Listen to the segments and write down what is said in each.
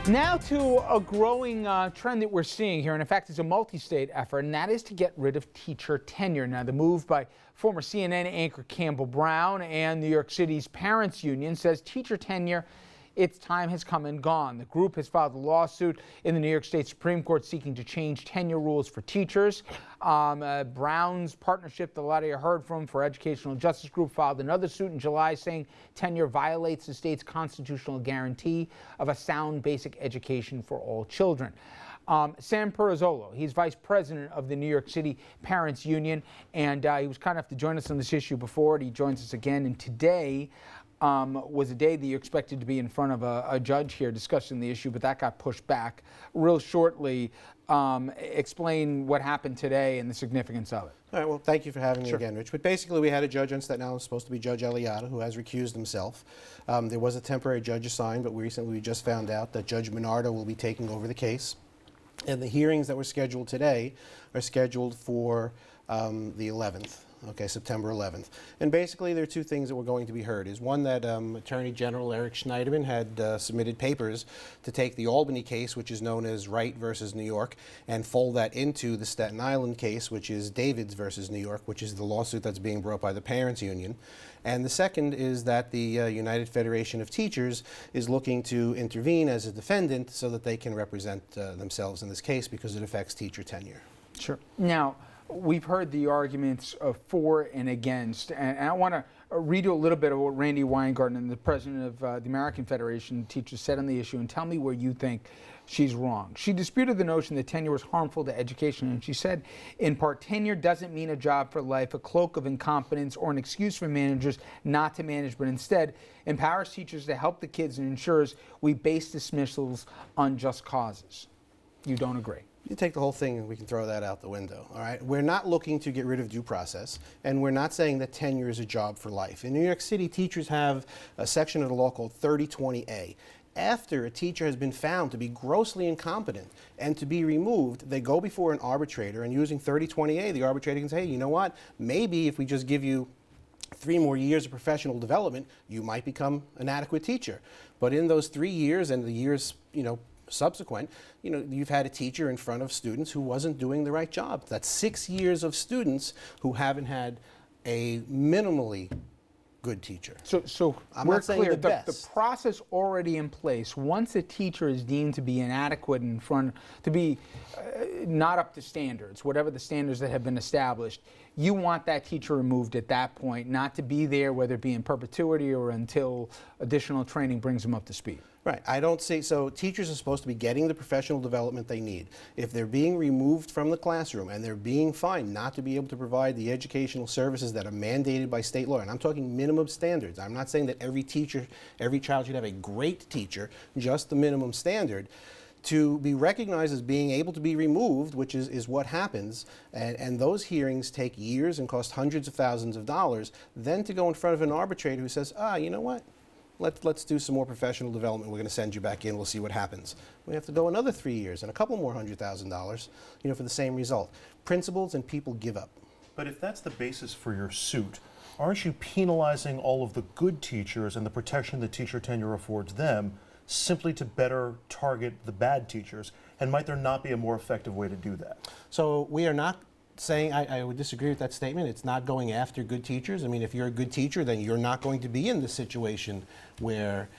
Now to a growing trend that we're seeing here, and in fact it's a multi-state effort, and that is to get rid of teacher tenure. Now the move by former CNN anchor Campbell Brown and New York City's parents union says teacher tenure, its time has come and gone. The group has filed a lawsuit in the New York State Supreme Court seeking to change tenure rules for teachers. Brown's partnership that a lot of you heard from for Educational Justice Group filed another suit in July saying tenure violates the state's constitutional guarantee of a sound basic education for all children. Sam Pirozzolo, he's vice president of the New York City Parents Union, and he was kind enough to join us on this issue before. He joins us again, and today was a day that you expected to be in front of a judge here discussing the issue, but that got pushed back. Real shortly, explain what happened today and the significance of it. All right, well, thank you for having me again, Rich. But basically, we had a judge on Staten Island, supposed to be Judge Eliada, who has recused himself. There was a temporary judge assigned, but we just found out that Judge Minardo will be taking over the case. And the hearings that were scheduled today are scheduled for the 11th. Okay, September 11th. And basically there are two things that were going to be heard. Is one that Attorney General Eric Schneiderman had submitted papers to take the Albany case, which is known as Wright versus New York, and fold that into the Staten Island case, which is Davids versus New York, which is the lawsuit that's being brought by the Parents Union. And the second is that the United Federation of Teachers is looking to intervene as a defendant so that they can represent themselves in this case because it affects teacher tenure. Sure. Now, we've heard the arguments for and against, and I want to read you a little bit of what Randy Weingarten, the president of the American Federation of Teachers, said on the issue, and tell me where you think she's wrong. She disputed the notion that tenure was harmful to education, and she said, in part, tenure doesn't mean a job for life, a cloak of incompetence, or an excuse for managers not to manage, but instead empowers teachers to help the kids and ensures we base dismissals on just causes. You don't agree? You take the whole thing and we can throw that out the window, all right? We're not looking to get rid of due process, and we're not saying that tenure is a job for life. In New York City, teachers have a section of the law called 3020A. After a teacher has been found to be grossly incompetent and to be removed, they go before an arbitrator, and using 3020A, the arbitrator can say, hey, you know what? Maybe if we just give you 3 more years of professional development, you might become an adequate teacher. But in those 3 years and the years, subsequent, you've had a teacher in front of students who wasn't doing the right job. That's 6 years of students who haven't had a minimally good teacher. So I'm we're not saying clear, the best. The process already in place, once a teacher is deemed to be inadequate to be not up to standards, whatever the standards that have been established, you want that teacher removed at that point, not to be there, whether it be in perpetuity or until additional training brings them up to speed. Right. I don't see, so teachers are supposed to be getting the professional development they need. If they're being removed from the classroom and they're being fined not to be able to provide the educational services that are mandated by state law, and I'm talking minimum standards. I'm not saying that every child should have a great teacher, just the minimum standard. To be recognized as being able to be removed, which is what happens, and those hearings take years and cost hundreds of thousands of dollars, then to go in front of an arbitrator who says, you know what? Let's do some more professional development. We're going to send you back in. We'll see what happens. We have to go another 3 years and a couple more $100,000, for the same result. Principals and people give up. But if that's the basis for your suit, aren't you penalizing all of the good teachers and the protection that teacher tenure affords them simply to better target the bad teachers? And might there not be a more effective way to do that? So we are not saying, I would disagree with that statement. It's not going after good teachers. I mean, if you're a good teacher, then you're not going to be in this situation where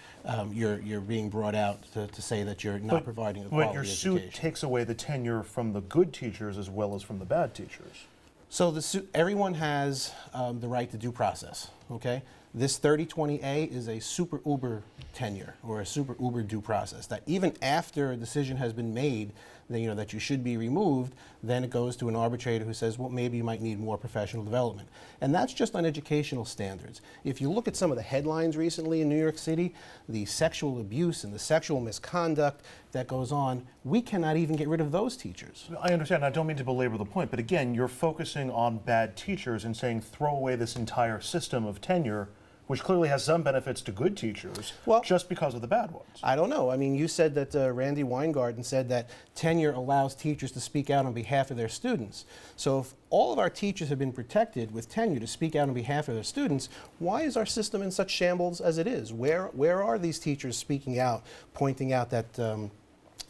you're being brought out to say that you're not providing a quality education. But your suit takes away the tenure from the good teachers as well as from the bad teachers. So everyone has the right to due process, okay? This 3020A is a super uber tenure or a super uber due process that even after a decision has been made that you should be removed, then it goes to an arbitrator who says, well, maybe you might need more professional development. And that's just on educational standards. If you look at some of the headlines recently in New York City, the sexual abuse and the sexual misconduct that goes on, we cannot even get rid of those teachers. I understand. I don't mean to belabor the point, but again, you're focusing on bad teachers and saying throw away this entire system of tenure which clearly has some benefits to good teachers, just because of the bad ones. I don't know. I mean, you said that Randy Weingarten said that tenure allows teachers to speak out on behalf of their students. So if all of our teachers have been protected with tenure to speak out on behalf of their students, why is our system in such shambles as it is? Where are these teachers speaking out, pointing out that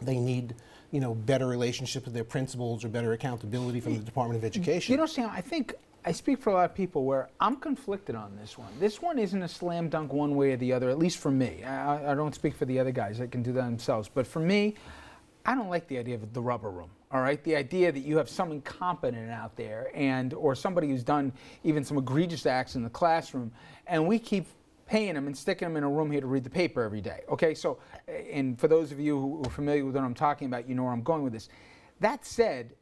they need better relationships with their principals or better accountability from the Department of Education? You know, Sam, I think I speak for a lot of people where I'm conflicted on this one. This one isn't a slam dunk one way or the other, at least for me. I don't speak for the other guys that can do that themselves. But for me, I don't like the idea of the rubber room, all right? The idea that you have some incompetent out there or somebody who's done even some egregious acts in the classroom, and we keep paying them and sticking them in a room here to read the paper every day, okay? So, and for those of you who are familiar with what I'm talking about, you know where I'm going with this. That said,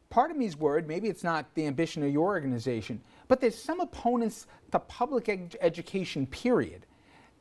part of me is worried, maybe it's not the ambition of your organization, but there's some opponents to public education, period,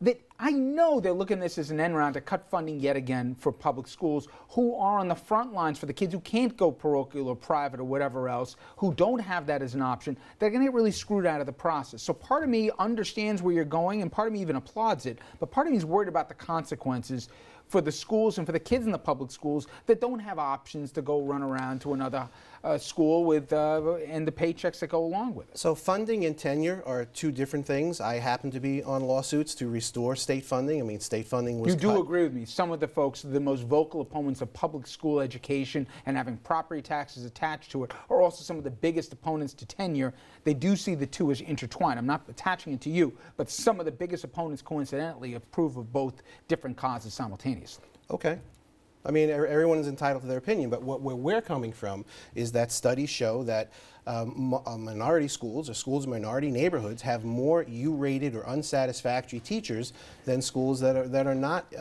that I know they're looking at this as an end round to cut funding yet again for public schools who are on the front lines for the kids who can't go parochial or private or whatever else, who don't have that as an option. They're going to get really screwed out of the process. So part of me understands where you're going, and part of me even applauds it, but part of me is worried about the consequences for the schools and for the kids in the public schools that don't have options to go run around to another school with and the paychecks that go along with it. So funding and tenure are two different things. I happen to be on lawsuits to restore state funding. I mean, state funding was You do agree with me. Some of the folks, the most vocal opponents of public school education and having property taxes attached to it, are also some of the biggest opponents to tenure. They do see the two as intertwined. I'm not attaching it to you, but some of the biggest opponents, coincidentally, approve of both different causes simultaneously. Okay. I mean, everyone is entitled to their opinion, but where we're coming from is that studies show that minority schools or schools in minority neighborhoods have more U-rated or unsatisfactory teachers than schools that are not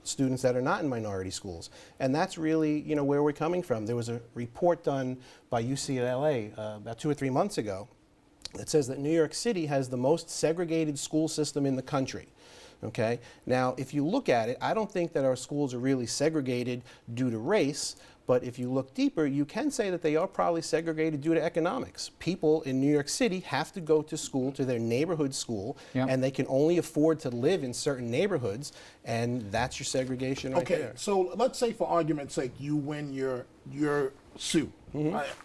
students that are not in minority schools. And that's really, where we're coming from. There was a report done by UCLA about 2 or 3 months ago that says that New York City has the most segregated school system in the country. Okay. Now, if you look at it, I don't think that our schools are really segregated due to race, but if you look deeper, you can say that they are probably segregated due to economics. People in New York City have to go to school, to their neighborhood school, and they can only afford to live in certain neighborhoods, and that's your segregation right there. Okay, so let's say for argument's sake you win your suit.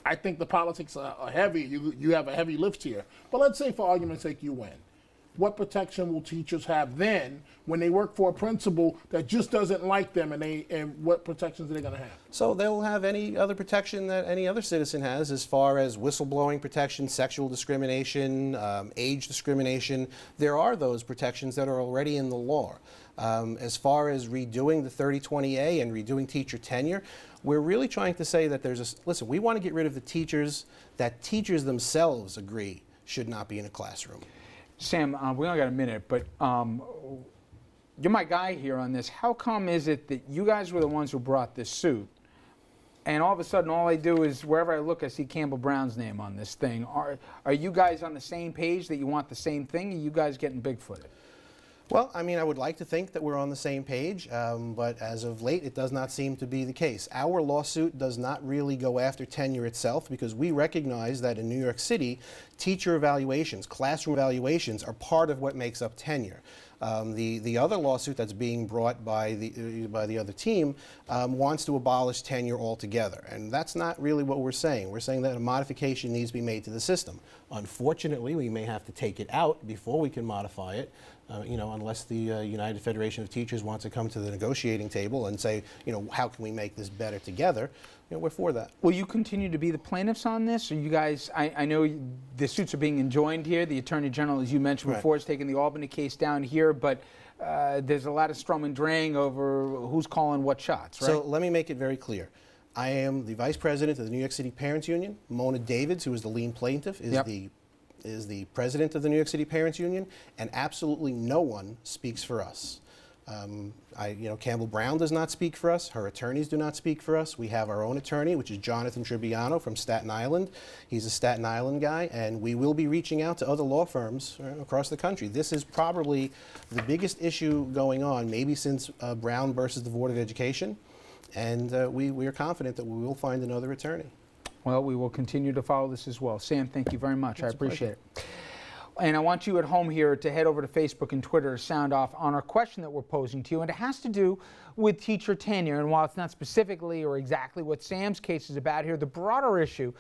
I think the politics are heavy. You have a heavy lift here. But let's say for argument's sake you win. What protection will teachers have then when they work for a principal that just doesn't like them, and what protections are they going to have? So they'll have any other protection that any other citizen has as far as whistleblowing protection, sexual discrimination, age discrimination. There are those protections that are already in the law. As far as redoing the 3020A and redoing teacher tenure, we're really trying to say that listen, we want to get rid of the teachers that teachers themselves agree should not be in a classroom. Sam, we only got a minute, but you're my guy here on this. How come is it that you guys were the ones who brought this suit, and all of a sudden all I do is wherever I look I see Campbell Brown's name on this thing? Are you guys on the same page that you want the same thing, or are you guys getting big-footed? Well, I mean, I would like to think that we're on the same page, but as of late, it does not seem to be the case. Our lawsuit does not really go after tenure itself because we recognize that in New York City, teacher evaluations, classroom evaluations are part of what makes up tenure. The other lawsuit that's being brought by the other team wants to abolish tenure altogether, and that's not really what we're saying. We're saying that a modification needs to be made to the system. Unfortunately, we may have to take it out before we can modify it. Unless the United Federation of Teachers wants to come to the negotiating table and say, how can we make this better together? We're for that. Will you continue to be the plaintiffs on this? Or you guys, I know the suits are being enjoined here. The Attorney General, as you mentioned before, is taking the Albany case down here, but there's a lot of strum and drang over who's calling what shots, right? So let me make it very clear. I am the Vice President of the New York City Parents Union. Mona Davids, who is the lien plaintiff, is the president of the New York City Parents Union, and absolutely no one speaks for us. Campbell Brown does not speak for us. Her attorneys do not speak for us. We have our own attorney, which is Jonathan Tribbiano from Staten Island. He's a Staten Island guy, and we will be reaching out to other law firms across the country. This is probably the biggest issue going on, maybe since Brown versus the Board of Education, and we are confident that we will find another attorney. Well, we will continue to follow this as well. Sam, thank you very much. I appreciate it. And I want you at home here to head over to Facebook and Twitter to sound off on our question that we're posing to you. And it has to do with teacher tenure. And while it's not specifically or exactly what Sam's case is about here, the broader issue,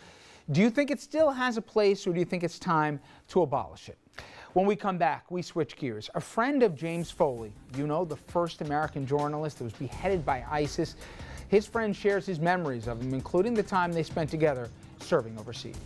do you think it still has a place, or do you think it's time to abolish it? When we come back, we switch gears. A friend of James Foley, you know, the first American journalist that was beheaded by ISIS, his friend shares his memories of him, including the time they spent together serving overseas.